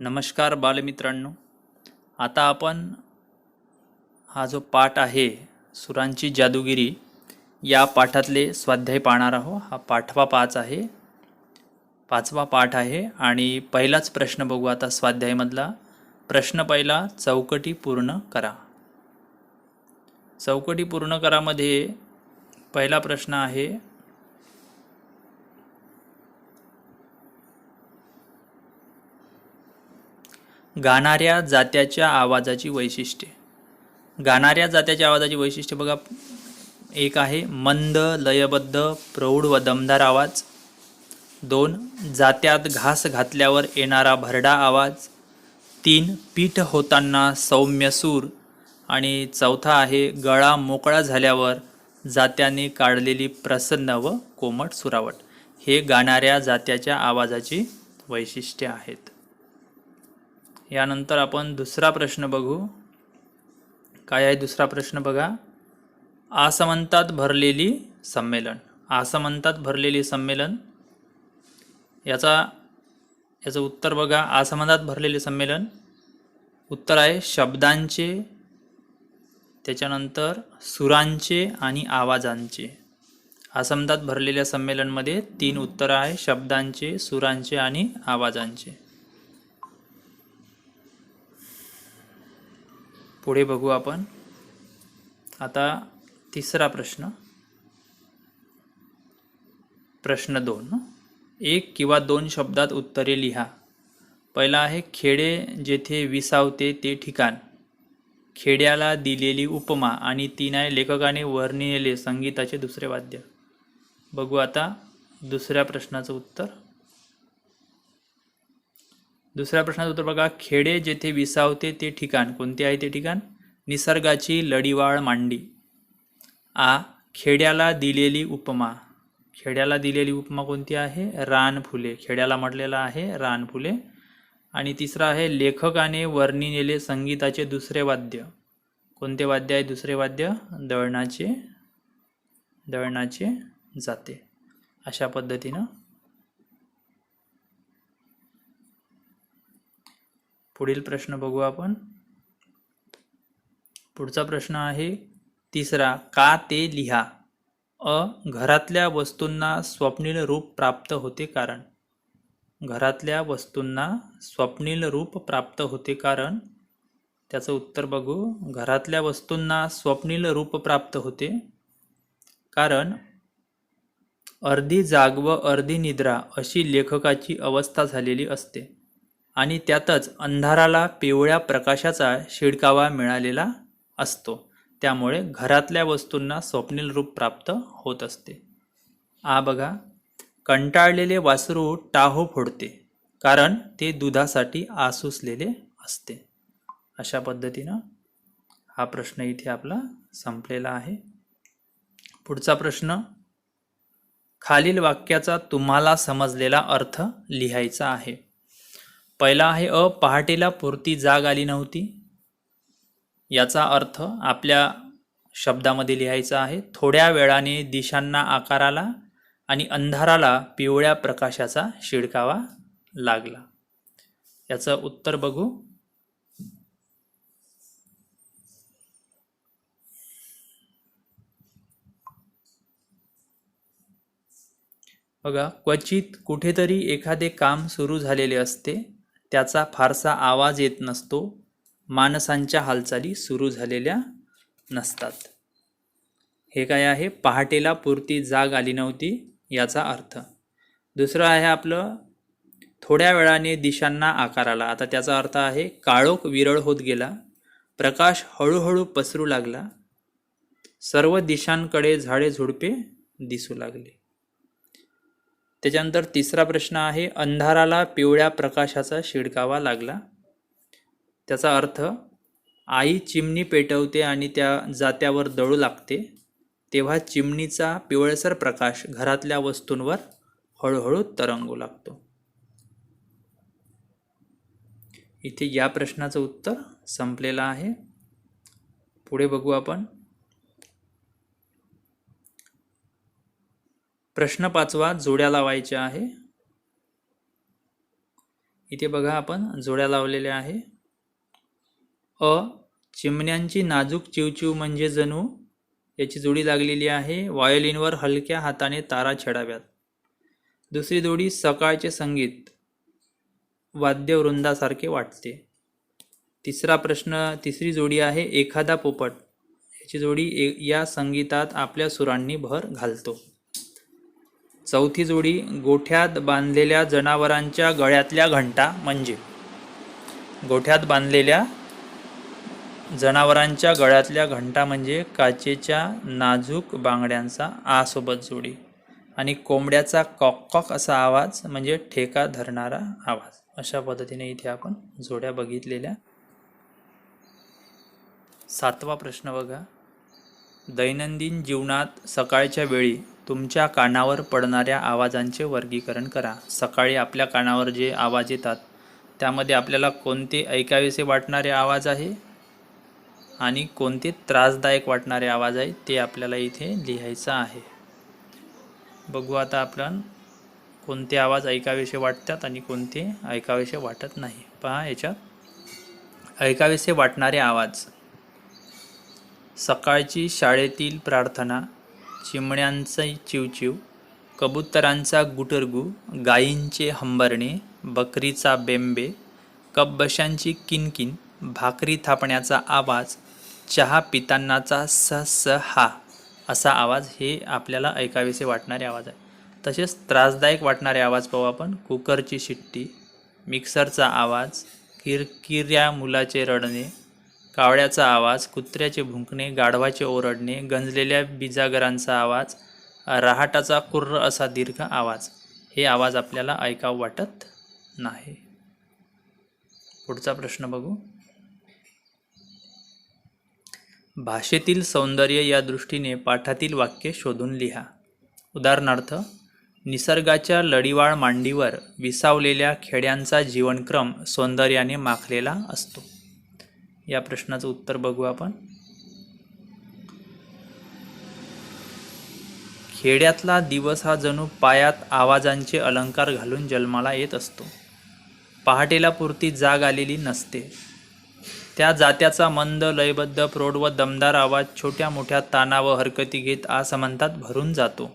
नमस्कार बालमित्रांनो. आता आपण हा जो पाठ आहे सुरांची जादूगिरी या पाठातले स्वाध्याय पाहणार आहोत. हा पाचवा पाठ आहे आणि पहिलाच प्रश्न बघू आता स्वाध्यायमधला. प्रश्न पहिला, चौकटी पूर्ण करा. चौकटी पूर्ण करामध्ये पहिला प्रश्न आहे, गाणाऱ्या जात्याच्या आवाजाची वैशिष्ट्ये. गाणाऱ्या जात्याच्या आवाजाची वैशिष्ट्ये बघा. एक आहे मंद, लयबद्ध, प्रौढ व दमदार आवाज. 2. जात्यात घास घातल्यावर येणारा भरडा आवाज. 3. पीठ होताना सौम्य सूर. आणि चौथा आहे गळा मोकळा झाल्यावर जात्याने काढलेली प्रसन्न व कोमट सुरावट. हे गाणाऱ्या जात्याच्या आवाजाची वैशिष्ट्ये आहेत. यानंतर आपण दुसरा प्रश्न बघू. काय आहे दुसरा प्रश्न बघा. आसमंतात भरलेली संमेलन. आसमंतात भरलेली संमेलन याचं उत्तर बघा. आसमंतात भरलेले संमेलन उत्तर आहे शब्दांचे, त्याच्यानंतर सुरांचे आणि आवाजांचे. आसमंतात भरलेल्या संमेलनमध्ये 3 उत्तर आहे, शब्दांचे, सुरांचे आणि आवाजांचे. पुढे बघू आपण आता तिसरा प्रश्न. प्रश्न 2. 1 किंवा 2 शब्दात उत्तरे लिहा. पहिला आहे खेडे जेथे विसावते ते ठिकाण. खेड्याला दिलेली उपमा. आणि 3 आहे लेखकाने वर्णिलेले संगीताचे दुसरे वाद्य. बघू आता दुसऱ्या प्रश्नाचं उत्तर. दुसऱ्या प्रश्नाचं उत्तर बघा. खेडे जेथे विसावते ते ठिकाण. कोणते आहे ते ठिकाण? निसर्गाची लढीवाळ मांडी. आ. खेड्याला दिलेली उपमा. खेड्याला दिलेली उपमा कोणती आहे? रानफुले. खेड्याला म्हटलेलं आहे रानफुले. आणि तिसरा आहे लेखकाने वर्णिलेले संगीताचे दुसरे वाद्य. कोणते वाद्य आहे दुसरे वाद्य? दळणाचे जाते. अशा पद्धतीनं पुढील प्रश्न बघू आपण. पुढचा प्रश्न आहे तिसरा. का ते लिहा. अ. घरातल्या वस्तूंना स्वप्नील रूप प्राप्त होते कारण. घरातल्या वस्तूंना स्वप्नील रूप प्राप्त होते कारण. त्याचं उत्तर बघू. घरातल्या वस्तूंना स्वप्नील रूप प्राप्त होते कारण अर्धी जाग व अर्धी निद्रा अशी लेखकाची अवस्था झालेली असते आणि त्यातच अंधाराला पिवळ्या प्रकाशाचा शिडकावा मिळालेला असतो. त्यामुळे घरातल्या वस्तूंना स्वप्नील रूप प्राप्त होत असते. आ बघा. कंटाळलेले वासरू टाहो फोडते कारण ते दुधासाठी आसुसलेले असते. अशा पद्धतीनं हा प्रश्न इथे आपला संपलेला आहे. पुढचा प्रश्न. खालील वाक्याचा तुम्हाला समजलेला अर्थ लिहायचा आहे. पहिला आहे अ. पहाटेला पुरती जाग आली नव्हती. याचा अर्थ आपल्या शब्दामध्ये लिहायचा आहे. थोड्या वेळाने दिशांना आकार आला आणि अंधाराला पिवळ्या प्रकाशाचा शिडकावा लागला. याचं उत्तर बघू. बघा. क्वचित कुठेतरी एखादे काम सुरू झालेले असते. त्याचा फारसा आवाज येत नसतो. माणसांच्या हालचाली सुरू झालेल्या नसतात. हे काय आहे? पहाटेला पुरती जाग आली नव्हती याचा अर्थ. दुसरं आहे आपलं थोड्या वेळाने दिशांना आकार आला. आता त्याचा अर्थ आहे काळोख विरळ होत गेला, प्रकाश हळूहळू पसरू लागला, सर्व दिशांकडे झाडे झुडपे दिसू लागले. त्याच्यानंतर तिसरा प्रश्न आहे अंधाराला पिवळ्या प्रकाशाचा शिडकावा लागला. त्याचा अर्थ आई चिमणी पेटवते आणि त्या जात्यावर दळू लागते, तेव्हा चिमणीचा पिवळसर प्रकाश घरातल्या वस्तूंवर हळूहळू तरंगू लागतो. इथे या प्रश्नाचं उत्तर संपलेलं आहे. पुढे बघू आपण. प्रश्न 5 जोड्या लावायच्या आहे. इथे बघा आपण जोड्या लावलेल्या आहे. अ चिमण्यांची नाजूक चिवचिव म्हणजे जणू याची जोडी लागलेली आहे. व्हायोलिनवर हलक्या हाताने तारा छेडाव्यात. दुसरी जोडी सकाळचे संगीत वाद्यवृंदासारखे वाटते. तिसरी जोडी आहे एखादा पोपट. याची जोडी या संगीतात आपल्या सुरांनी भर घालतो. चौथी जोडी गोठ्यात बांधलेल्या जनावरांच्या गळ्यातल्या घंटा म्हणजे गोठ्यात बांधलेल्या जनावरांच्या गळ्यातल्या घंटा म्हणजे काचेच्या नाजूक बांगड्यांचा आसोबत जोडी. आणि कोंबड्याचा कॉक कॉक असा आवाज म्हणजे ठेका धरणारा आवाज. अशा पद्धतीने इथे आपण जोड्या बघितलेल्या. 7वा प्रश्न बघा. दैनंदिन जीवनात सकाळच्या वेळी तुमच्या कानावर पडणाऱ्या आवाजांचे वर्गीकरण करा. सकाळी आपल्या कानावर जे आवाज येतात त्यामध्ये आपल्याला कोणते ऐकावेसे वाटणारे आवाज आहे आणि कोणते त्रासदायक वाटणारे आवाज आहे ते आपल्याला इथे लिहायचं आहे. बघू आता आपण कोणते आवाज ऐकावेसे वाटतात आणि कोणते ऐकावेसे वाटत नाही. पहा याच्यात ऐकावेसे वाटणारे आवाज. सकाळची शाळेतील प्रार्थना, चिमण्यांचे चिवचिव, कबुतरांचा गुटरगू, गायींचे हंबरणे, बकरीचा बेंबे, कपबशांची किनकिन, भाकरी थापण्याचा आवाज, चहा पितानाचा स स हा असा आवाज हे आपल्याला ऐकावेसे वाटणारे आवाज आहे. तसेच त्रासदायक वाटणारे आवाज पाहू आपण. कुकरची शिट्टी, मिक्सरचा आवाज, किरकिऱ्या मुलाचे रडणे, कावळ्याचा आवाज, कुत्र्याचे भुंकणे, गाढवाचे ओरडणे, गंजलेल्या बिजागरांचा आवाज, रहाटाचा कुर्र असा दीर्घ आवाज हे आवाज आपल्याला ऐकावं वाटत नाही. पुढचा प्रश्न बघू. भाषेतील सौंदर्य या दृष्टीने पाठातील वाक्य शोधून लिहा. उदाहरणार्थ, निसर्गाच्या लढीवाळ मांडीवर विसावलेल्या खेड्यांचा जीवनक्रम सौंदर्याने माखलेला असतो. या प्रश्नाचं उत्तर बघू आपण. खेड्यातला दिवस हा जणू पायात आवाजांचे अलंकार घालून जन्माला येत असतो. पहाटेला पुरती जाग आलेली नसते. त्या जात्याचा मंद, लयबद्ध, प्रौढ व दमदार आवाज छोट्या मोठ्या ताना व हरकती घेत आसमंतात भरून जातो.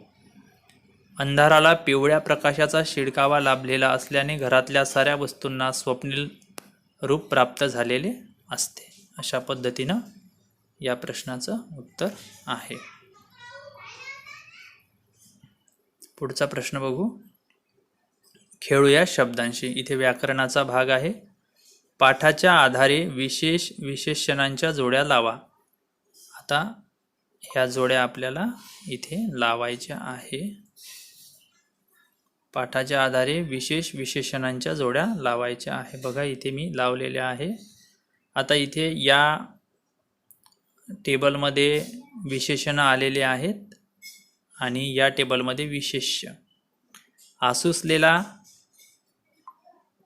अंधाराला पिवळ्या प्रकाशाचा शिडकावा लाभलेला असल्याने घरातल्या साऱ्या वस्तूंना स्वप्नील रूप प्राप्त झालेले असते. अशा पद्धतीनं या प्रश्नाचं उत्तर आहे. पुढचा प्रश्न बघू. खेळूया शब्दांशी. इथे व्याकरणाचा भाग आहे. पाठाच्या आधारे विशेष विशेषणांच्या जोड्या लावा. आता ह्या जोड्या आपल्याला इथे लावायच्या आहे. पाठाच्या आधारे विशेष विशेषणांच्या जोड्या लावायच्या आहे. बघा इथे मी लावलेल्या आहे. आता इथे या टेबलमध्ये विशेषणं आलेले आहेत आणि या टेबलमध्ये विशेष्य. आसुसलेला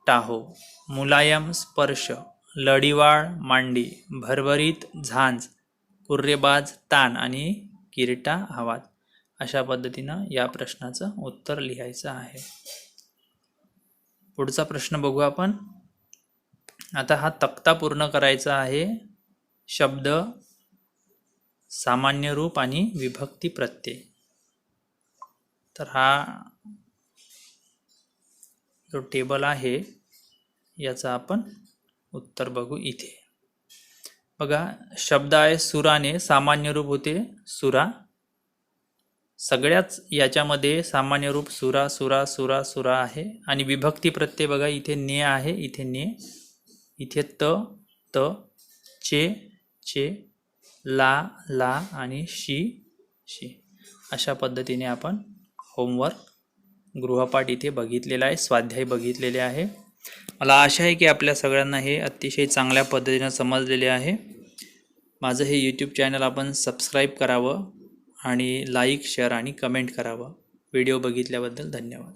टाहो, मुलायम स्पर्श, लढीवाळ मांडी, भरभरीत झांज, कुर्रेबाज तान आणि किरटा आवाज. अशा पद्धतीनं या प्रश्नाचं उत्तर लिहायचं आहे. पुढचा प्रश्न बघू आपण. आता हा तक्ता पूर्ण करायचा आहे. शब्द, सामान्य रूप आणि विभक्ती प्रत्यय. तर हा जो टेबल आहे याचं आपण उत्तर बघू इथे. बघा शब्द आहे सुराने, सामान्य रूप होते सुरा. सगळ्याच याच्यामध्ये सामान्य रूप सुरा सुरा सुरा सुरा आहे. आणि विभक्ती प्रत्यय बघा इथे ने आहे, इथे ने, इथे त त, चे चे, ला ला आणि शी शी. अशा पद्धतीने आपण होमवर्क, गृहपाठ इथे बघितलेला आहे, स्वाध्याय बघितलेले आहे. मला आशा आहे की आपल्या सगळ्यांना हे अतिशय चांगल्या पद्धतीनं समजलेले आहे. माझं हे यूट्यूब चॅनल आपण सबस्क्राईब करावं आणि लाईक, शेअर आणि कमेंट करावं. व्हिडिओ बघितल्याबद्दल धन्यवाद.